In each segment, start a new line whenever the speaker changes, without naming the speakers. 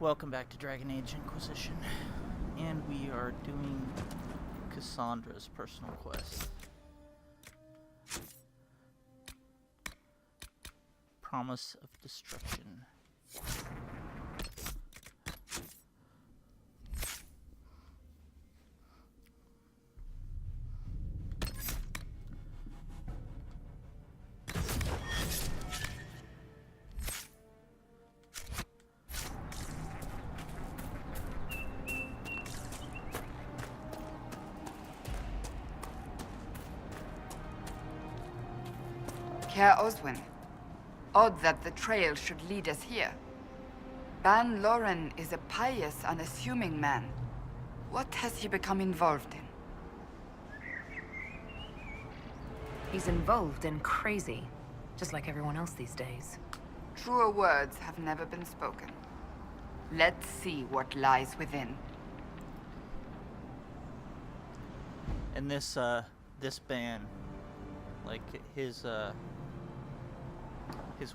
Welcome back to Dragon Age Inquisition, and we are doing Cassandra's personal quest. Promise of Destruction.
Herr Oswin, odd that the trail should lead us here. Ban Loren is a pious, unassuming man. What has he become involved in?
He's involved in crazy, just like everyone else these days.
Truer words have never been spoken. Let's see what lies within.
And this ban, like his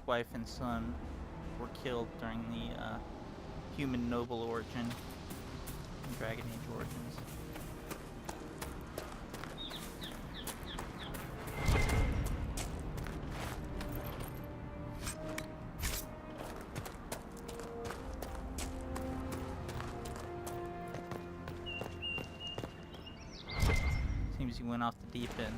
wife and son were killed during the human noble origin in Dragon Age Origins. Seems he went off the deep end.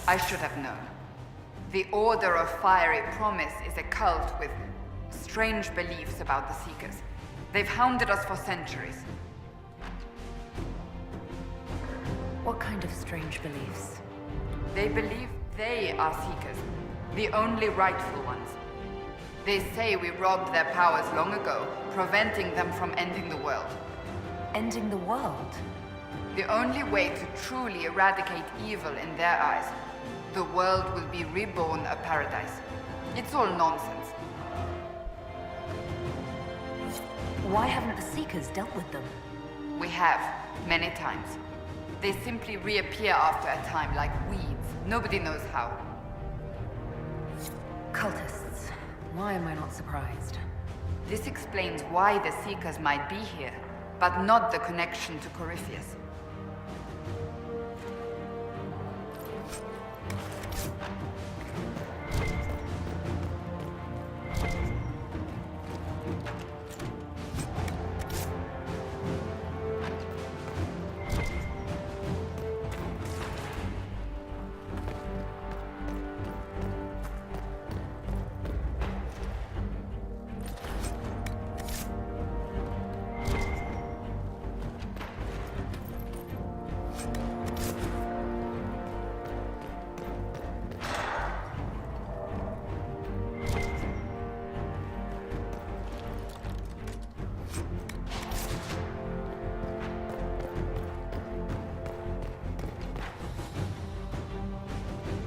I should have known. The Order of Fiery Promise is a cult with strange beliefs about the Seekers. They've hounded us for centuries.
What kind of strange beliefs?
They believe they are Seekers, the only rightful ones. They say we robbed their powers long ago, preventing them from ending the world.
Ending the world?
The only way to truly eradicate evil in their eyes, the world will be reborn a paradise. It's all nonsense.
Why haven't the Seekers dealt with them?
We have, many times. They simply reappear after a time like weeds. Nobody knows how.
Cultists. Why am I not surprised?
This explains why the Seekers might be here, but not the connection to Corypheus.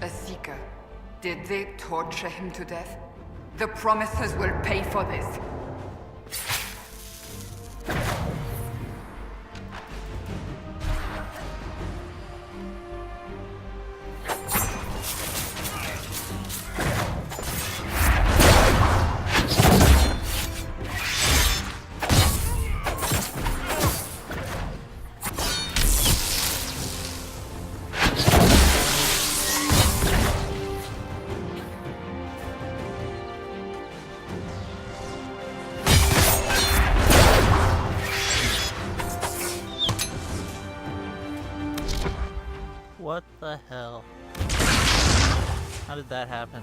A Seeker. Did they torture him to death? The Promisers will pay for this.
What the hell? How did that happen?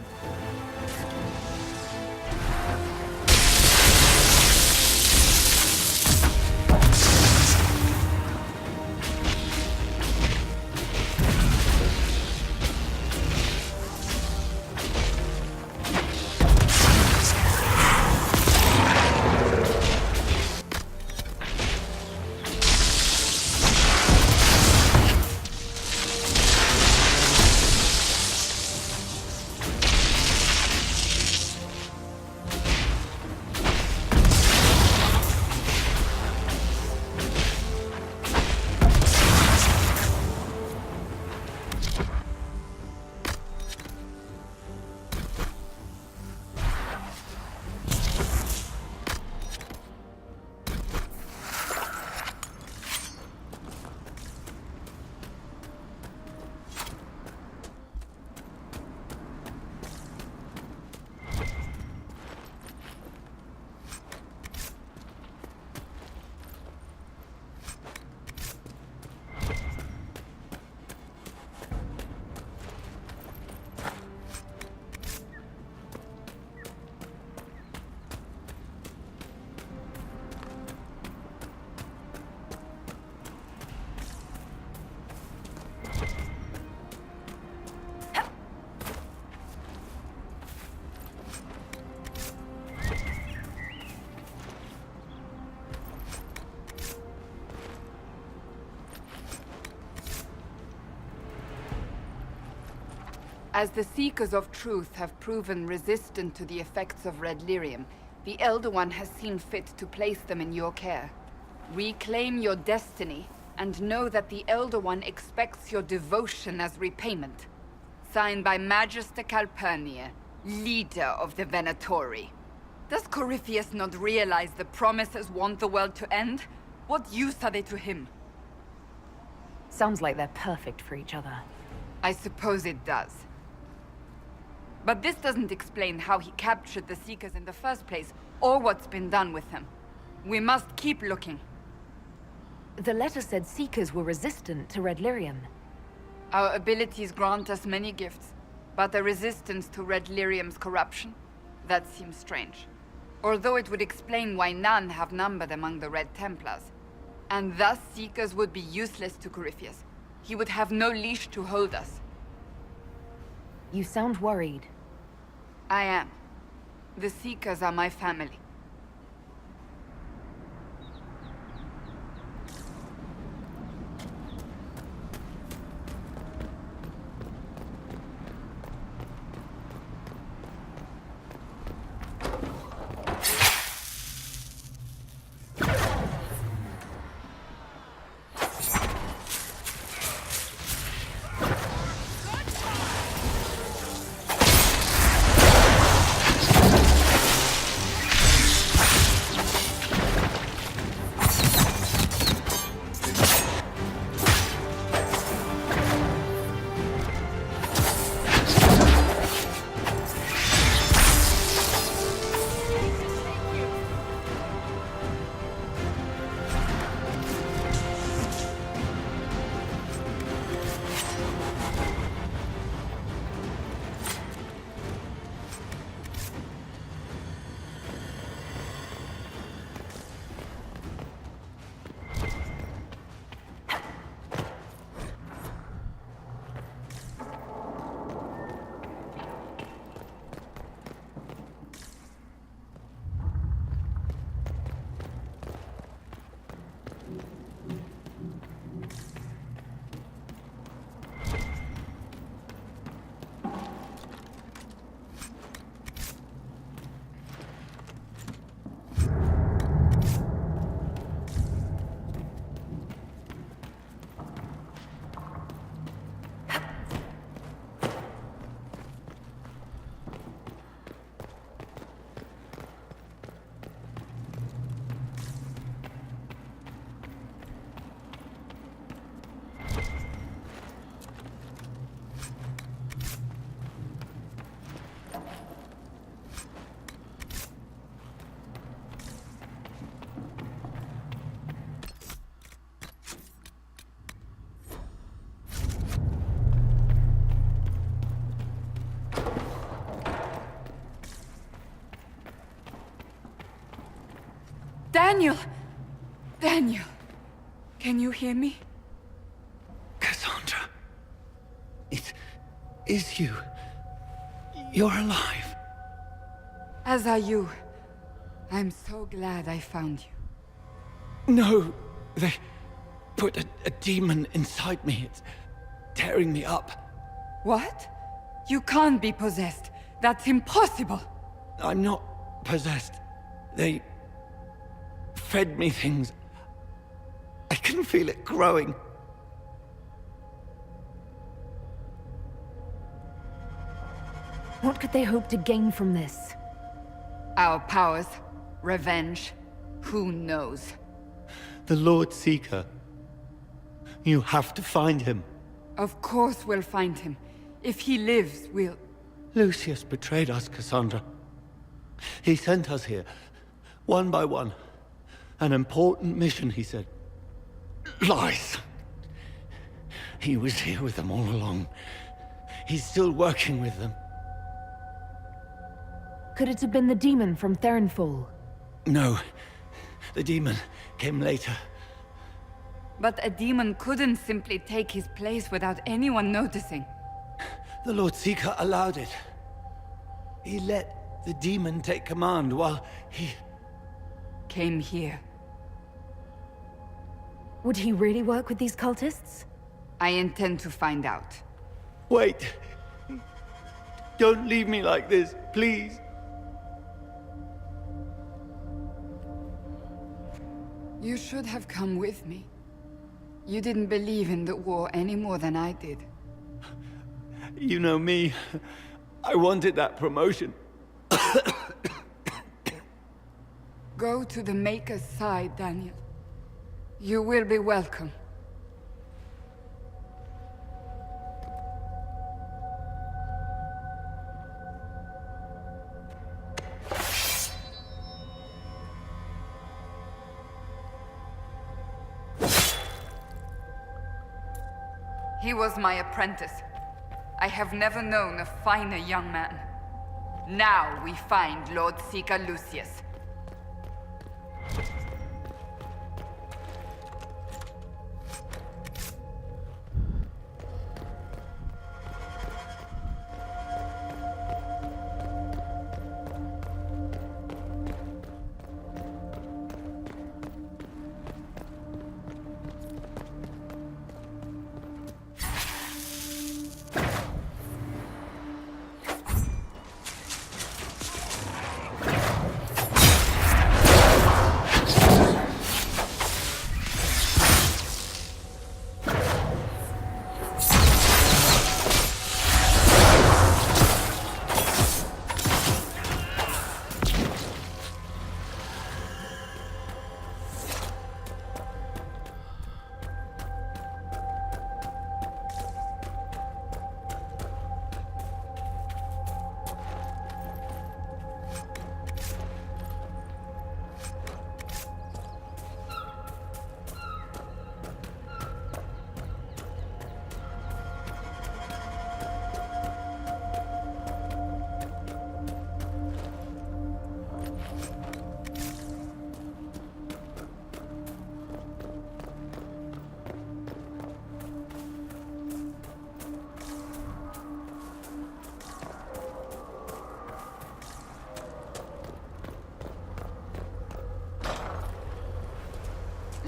As the Seekers of Truth have proven resistant to the effects of red lyrium, the Elder One has seen fit to place them in your care. Reclaim your destiny, and know that the Elder One expects your devotion as repayment. Signed by Magister Calpurnia, leader of the Venatori. Does Corypheus not realize the promises want the world to end? What use are they to him?
Sounds like they're perfect for each other.
I suppose it does. But this doesn't explain how he captured the Seekers in the first place, or what's been done with them. We must keep looking.
The letter said Seekers were resistant to red lyrium.
Our abilities grant us many gifts, but a resistance to red lyrium's corruption? That seems strange. Although it would explain why none have numbered among the Red Templars. And thus Seekers would be useless to Corypheus. He would have no leash to hold us.
You sound worried.
I am. The Seekers are my family. Daniel! Daniel! Can you hear me?
Cassandra. It is you. You're alive.
As are you. I'm so glad I found you.
No, they put a demon inside me. It's tearing me up.
What? You can't be possessed. That's impossible.
I'm not possessed. They fed me things. I can feel it growing.
What could they hope to gain from this?
Our powers, revenge, who knows?
The Lord Seeker. You have to find him.
Of course we'll find him. If he lives, we'll...
Lucius betrayed us, Cassandra. He sent us here, one by one. An important mission, he said. Lies! He was here with them all along. He's still working with them.
Could it have been the demon from Therinfal?
No. The demon came later.
But a demon couldn't simply take his place without anyone noticing.
The Lord Seeker allowed it. He let the demon take command while he...
Came here.
Would he really work with these cultists?
I intend to find out.
Wait! Don't leave me like this, please!
You should have come with me. You didn't believe in the war any more than I did.
You know me. I wanted that promotion.
Go to the Maker's side, Daniel. You will be welcome. He was my apprentice. I have never known a finer young man. Now we find Lord Seeker Lucius.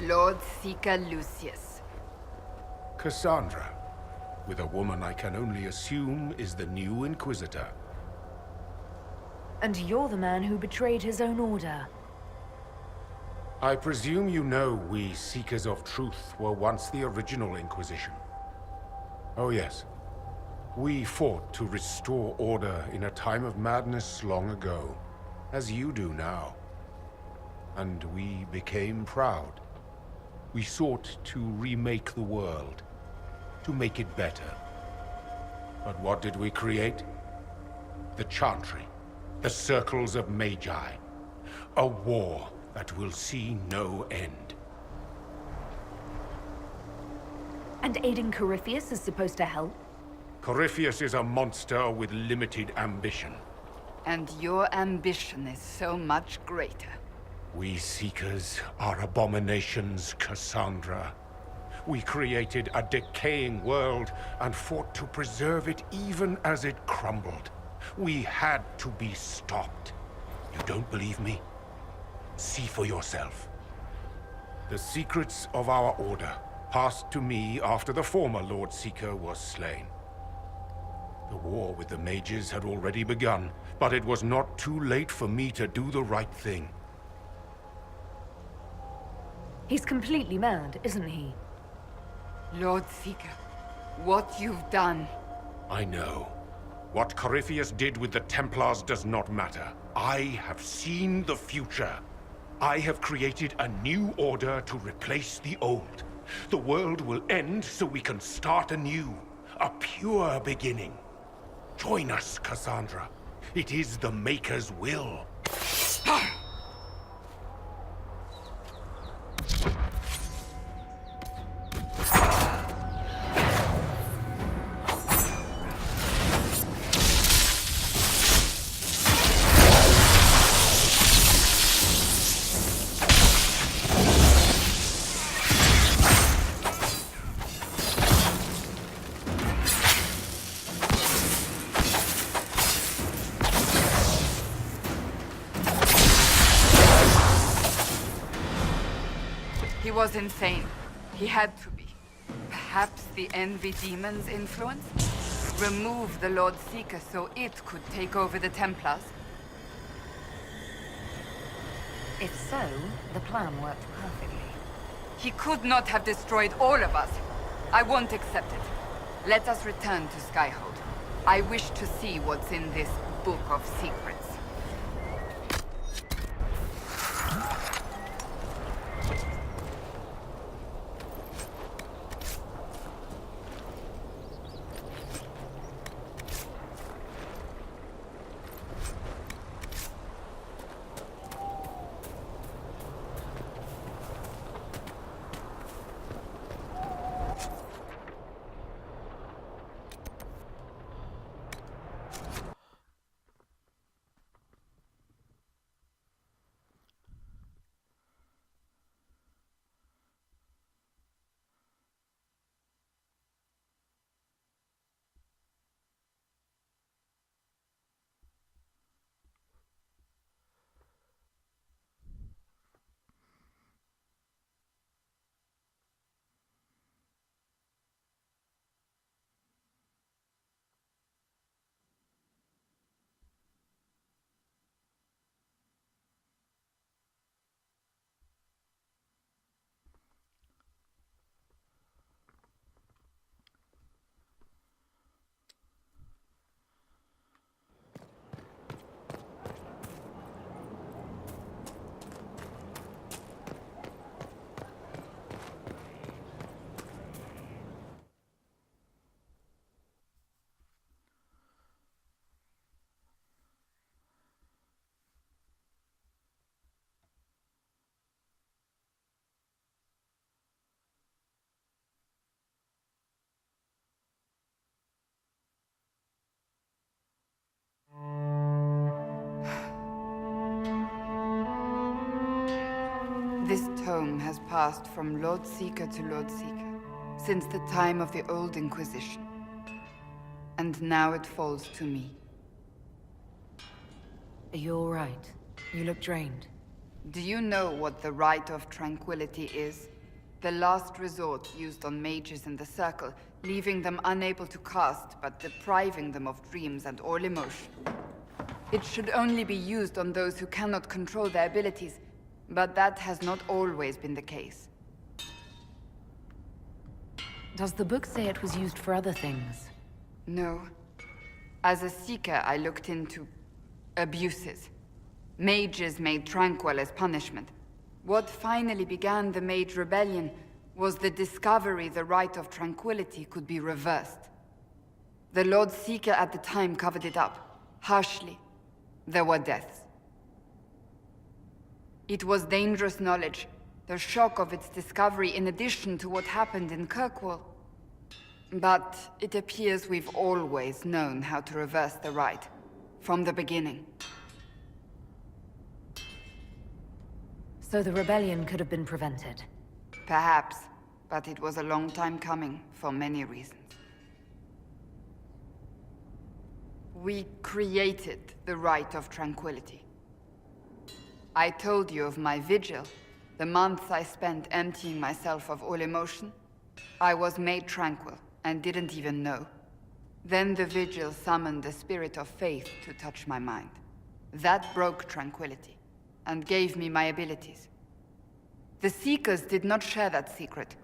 Lord Seeker Lucius.
Cassandra, with a woman I can only assume is the new Inquisitor.
And you're the man who betrayed his own order.
I presume you know we Seekers of Truth were once the original Inquisition. Oh yes. We fought to restore order in a time of madness long ago, as you do now. And we became proud. We sought to remake the world, to make it better. But what did we create? The Chantry, the Circles of Magi. A war that will see no end.
And aiding Corypheus is supposed to help?
Corypheus is a monster with limited ambition.
And your ambition is so much greater.
We Seekers are abominations, Cassandra. We created a decaying world and fought to preserve it even as it crumbled. We had to be stopped. You don't believe me? See for yourself. The secrets of our order passed to me after the former Lord Seeker was slain. The war with the mages had already begun, but it was not too late for me to do the right thing.
He's completely mad, isn't he?
Lord Seeker, what you've done.
I know. What Corypheus did with the Templars does not matter. I have seen the future. I have created a new order to replace the old. The world will end so we can start anew. A pure beginning. Join us, Cassandra. It is the Maker's will.
He was insane. He had to be. Perhaps the Envy Demon's influence? Remove the Lord Seeker so it could take over the Templars?
If so, the plan worked perfectly.
He could not have destroyed all of us. I won't accept it. Let us return to Skyhold. I wish to see what's in this Book of Secrets. This tome has passed from Lord Seeker to Lord Seeker, since the time of the Old Inquisition. And now it falls to me.
Are you all right? You look drained.
Do you know what the Rite of Tranquility is? The last resort used on mages in the Circle, leaving them unable to cast, but depriving them of dreams and all emotion. It should only be used on those who cannot control their abilities, but that has not always been the case.
Does the book say it was used for other things?
No. As a Seeker, I looked into abuses. Mages made Tranquil as punishment. What finally began the Mage Rebellion was the discovery the Rite of Tranquility could be reversed. The Lord Seeker at the time covered it up, harshly. There were deaths. It was dangerous knowledge, the shock of its discovery in addition to what happened in Kirkwall. But it appears we've always known how to reverse the rite, from the beginning.
So the rebellion could have been prevented.
Perhaps, but it was a long time coming, for many reasons. We created the right of tranquility. I told you of my vigil, the months I spent emptying myself of all emotion. I was made tranquil, and didn't even know. Then the vigil summoned the spirit of faith to touch my mind. That broke tranquility, and gave me my abilities. The Seekers did not share that secret.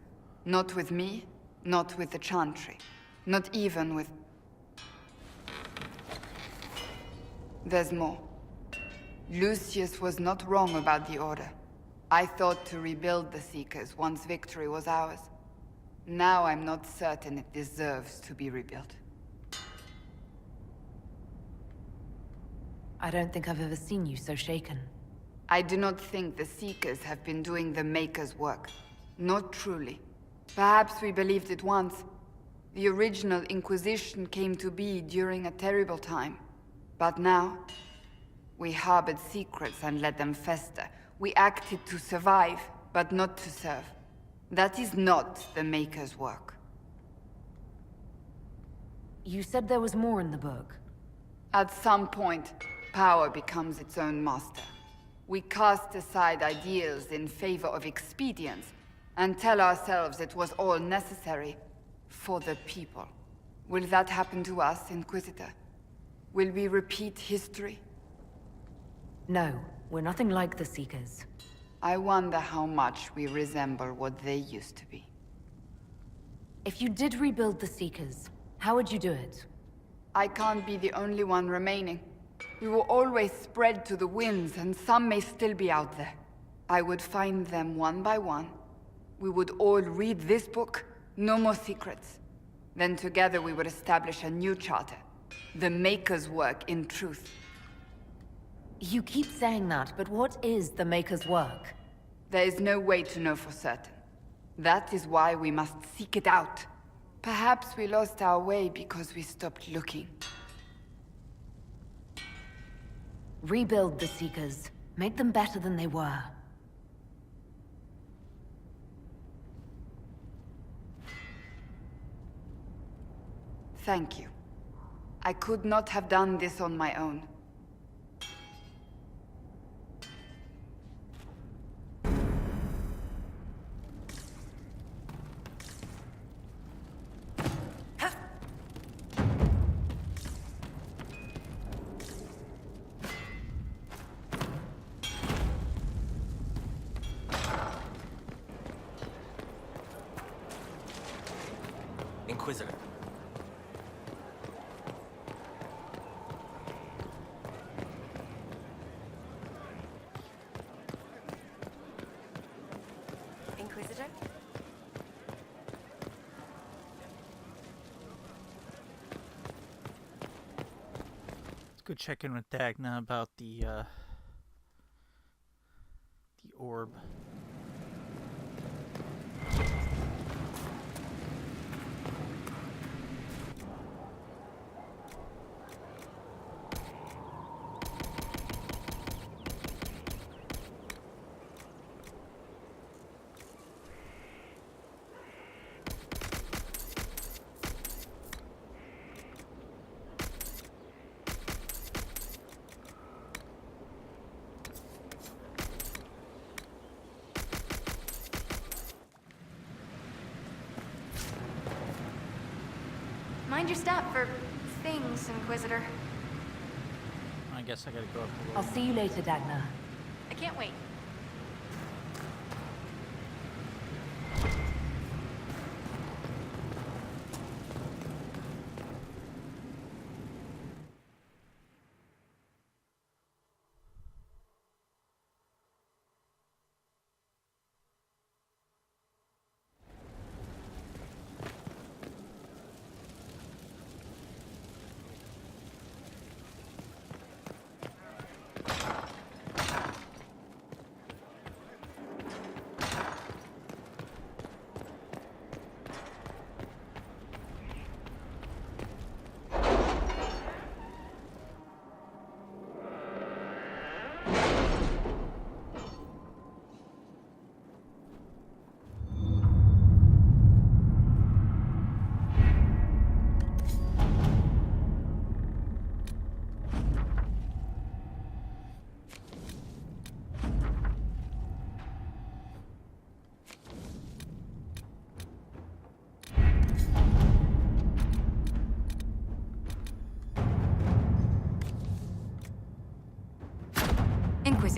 Not with me, not with the Chantry, not even with... There's more. Lucius was not wrong about the Order. I thought to rebuild the Seekers once victory was ours. Now I'm not certain it deserves to be rebuilt.
I don't think I've ever seen you so shaken.
I do not think the Seekers have been doing the Maker's work. Not truly. Perhaps we believed it once. The original Inquisition came to be during a terrible time. But now, we harbored secrets and let them fester. We acted to survive, but not to serve. That is not the Maker's work.
You said there was more in the book.
At some point, power becomes its own master. We cast aside ideals in favor of expedience, and tell ourselves it was all necessary for the people. Will that happen to us, Inquisitor? Will we repeat history?
No, we're nothing like the Seekers.
I wonder how much we resemble what they used to be.
If you did rebuild the Seekers, how would you do it?
I can't be the only one remaining. We will always spread to the winds, and some may still be out there. I would find them one by one. We would all read this book, no more secrets. Then together we would establish a new charter. The Maker's work in truth.
You keep saying that, but what is the Maker's work?
There is no way to know for certain. That is why we must seek it out. Perhaps we lost our way because we stopped looking.
Rebuild the Seekers. Make them better than they were.
Thank you. I could not have done this on my own.
Inquisitor.
Inquisitor?
Let's go check in with Dagna about the orb.
Mind your step for things, Inquisitor.
I guess I gotta go up a little.
I'll see you later, Dagna.
I can't wait.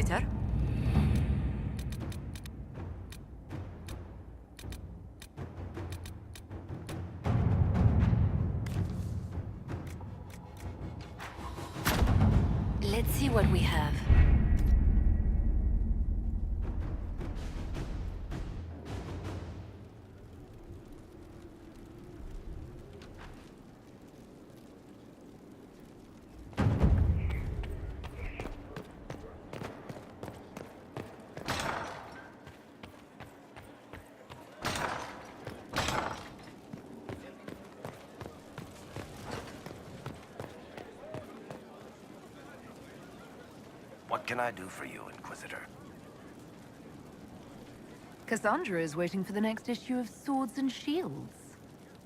Inquisitor? Let's see what we have.
What can I do for you, Inquisitor?
Cassandra is waiting for the next issue of Swords and Shields.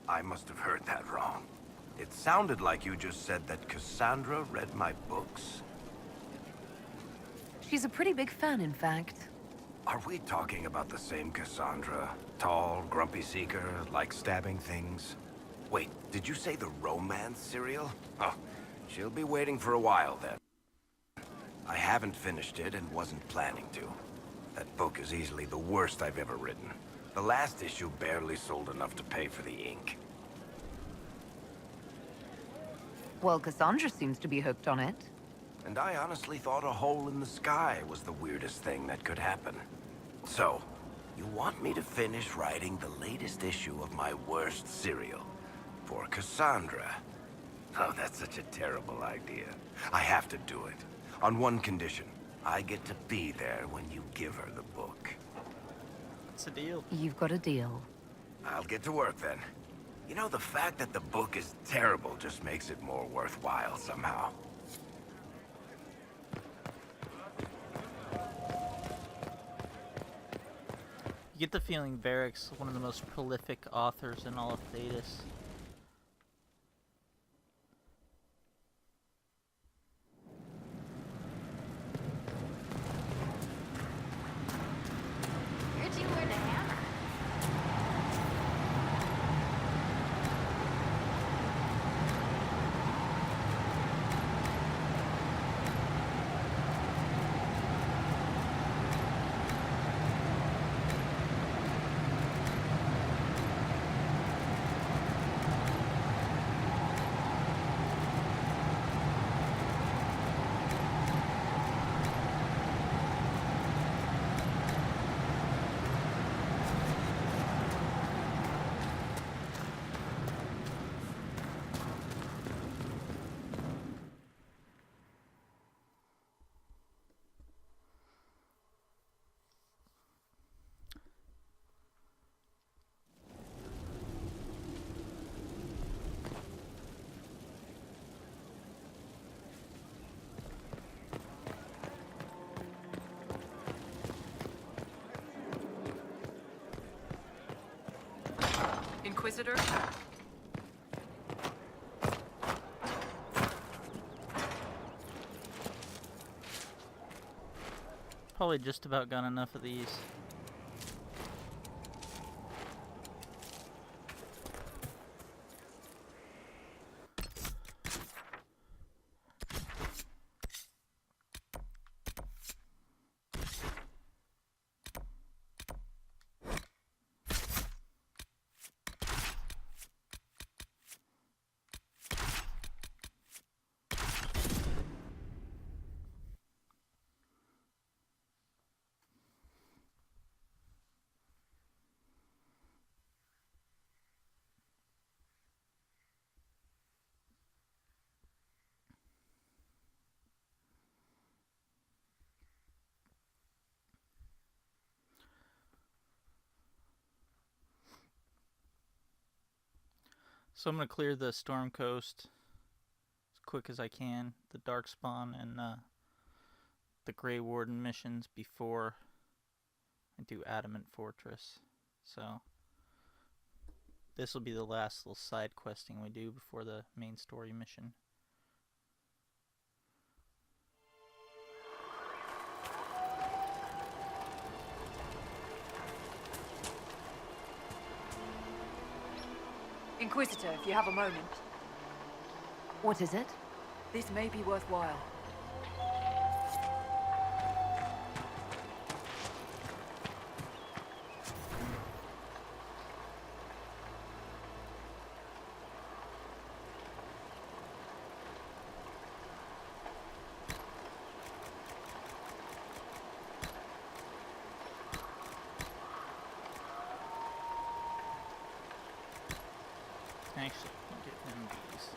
I must have heard that wrong. It sounded like you just said that Cassandra read my books.
She's a pretty big fan, in fact.
Are we talking about the same Cassandra? Tall, grumpy seeker, like stabbing things? Wait, did you say the romance serial? Oh, she'll be waiting for a while then. I haven't finished it and wasn't planning to. That book is easily the worst I've ever written. The last issue barely sold enough to pay for the ink.
Well, Cassandra seems to be hooked on it.
And I honestly thought a hole in the sky was the weirdest thing that could happen. So, you want me to finish writing the latest issue of my worst serial for Cassandra? Oh, that's such a terrible idea. I have to do it. On one condition. I get to be there when you give her the book.
What's the deal?
You've got a deal.
I'll get to work then. You know, the fact that the book is terrible just makes it more worthwhile somehow.
You get the feeling Varric's one of the most prolific authors in all of Thedas.
Where'd you learn to hammer?
Inquisitor?
Probably just about got enough of these. So I'm going to clear the Storm Coast as quick as I can, the Darkspawn and the Grey Warden missions before I do Adamant Fortress. So this will be the last little side questing we do before the main story mission.
Inquisitor, if you have a moment.
What is it?
This may be worthwhile.
Actually, I'll give him these.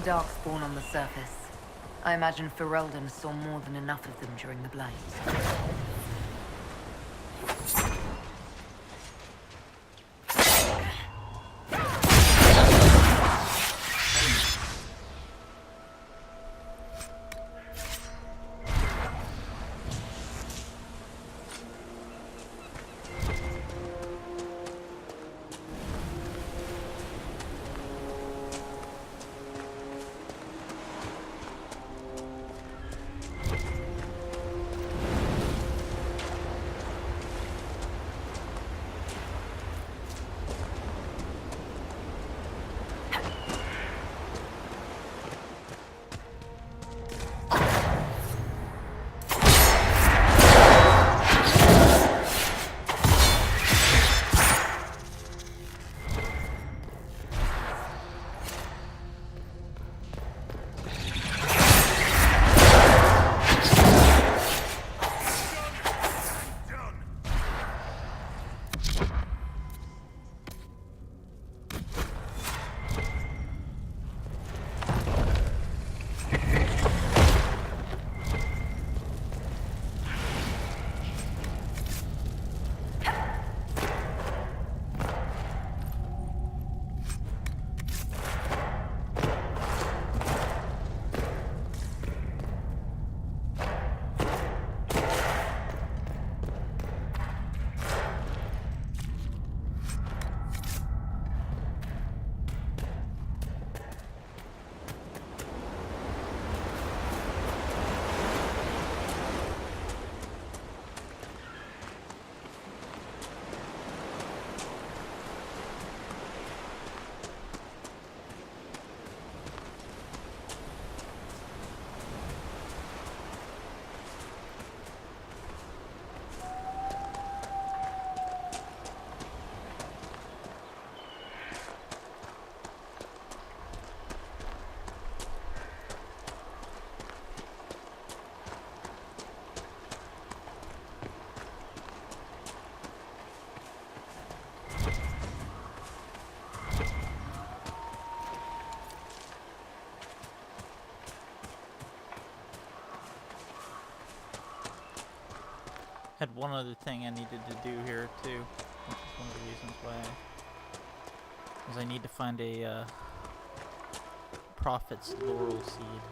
Darkspawn on the surface. I imagine Ferelden saw more than enough of them during the Blight.
Had one other thing I needed to do here too, which is one of the reasons why I need to find a prophet's laurel seed.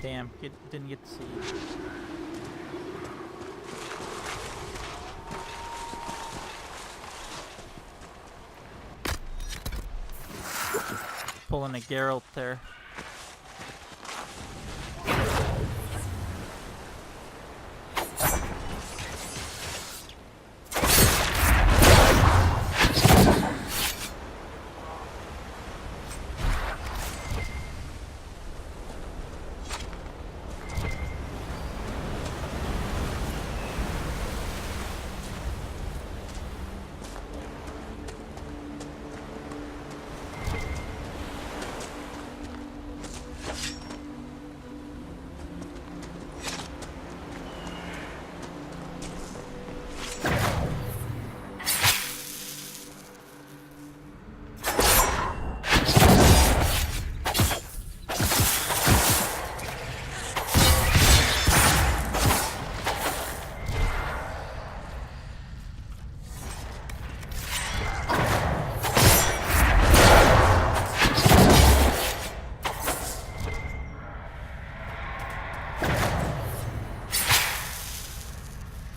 Damn, didn't get to see you. Pulling a Geralt there.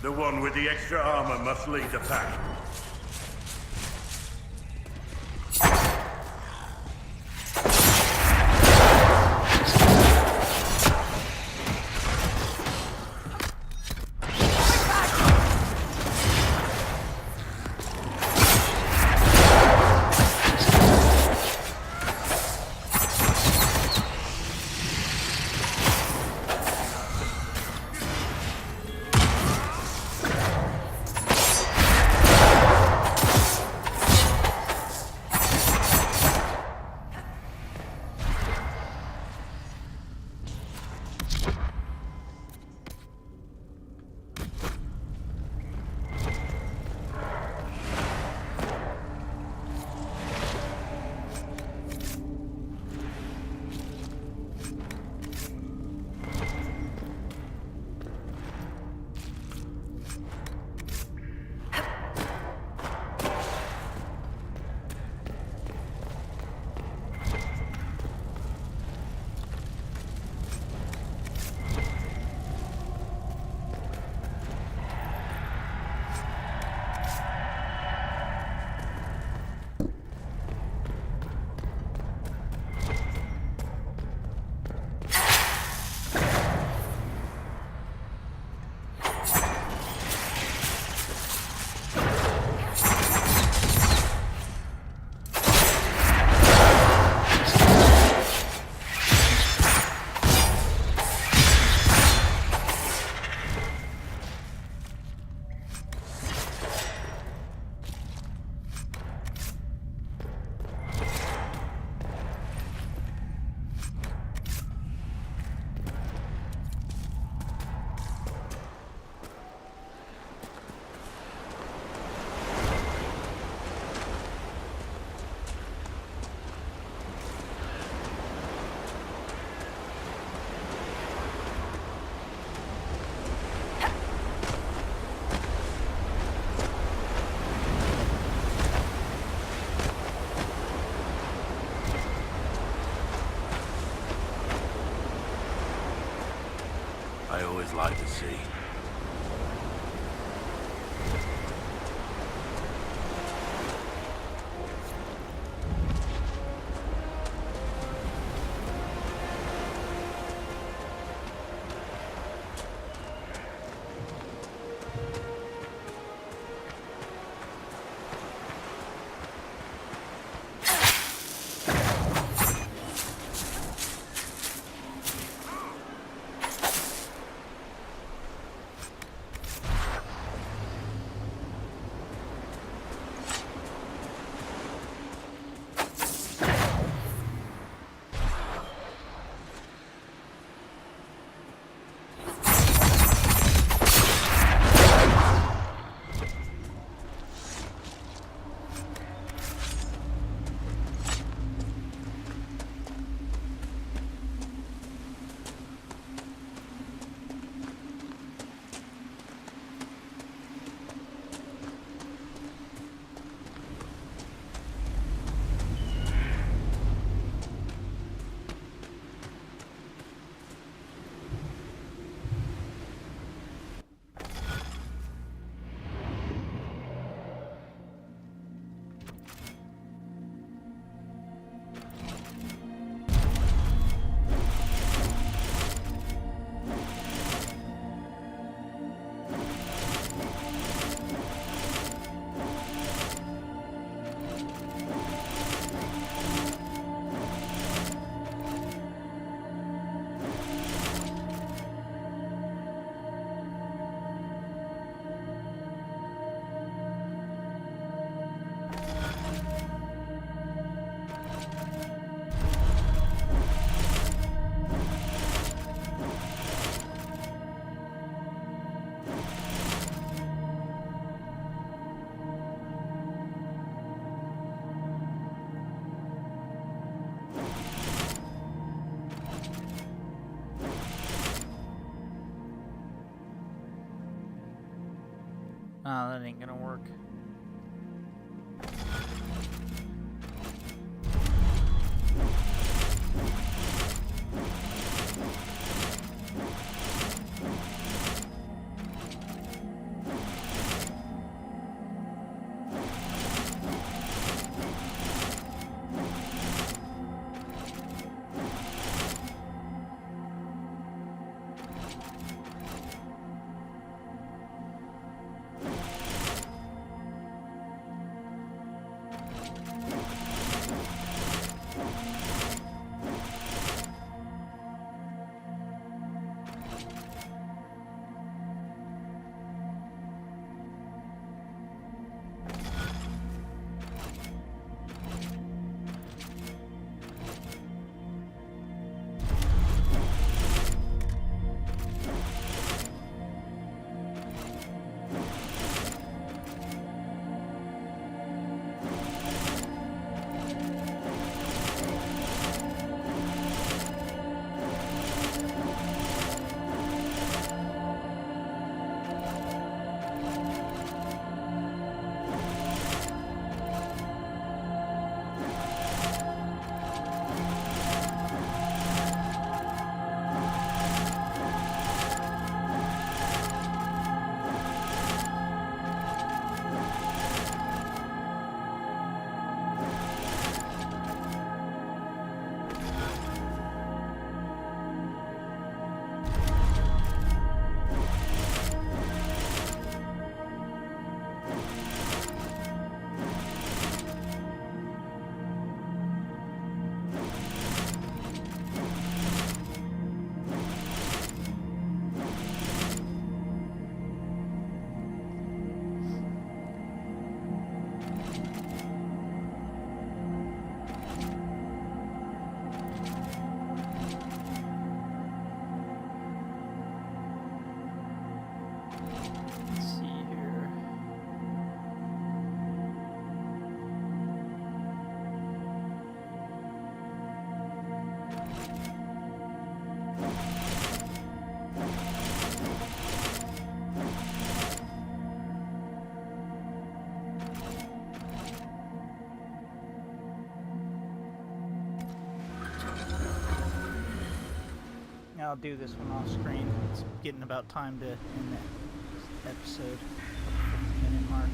The one with the extra armor must lead the pack. I always like to see.
Nah, that ain't gonna work. Let's see here. I'll do this one off screen. It's getting about time to end the episode. 50-minute mark.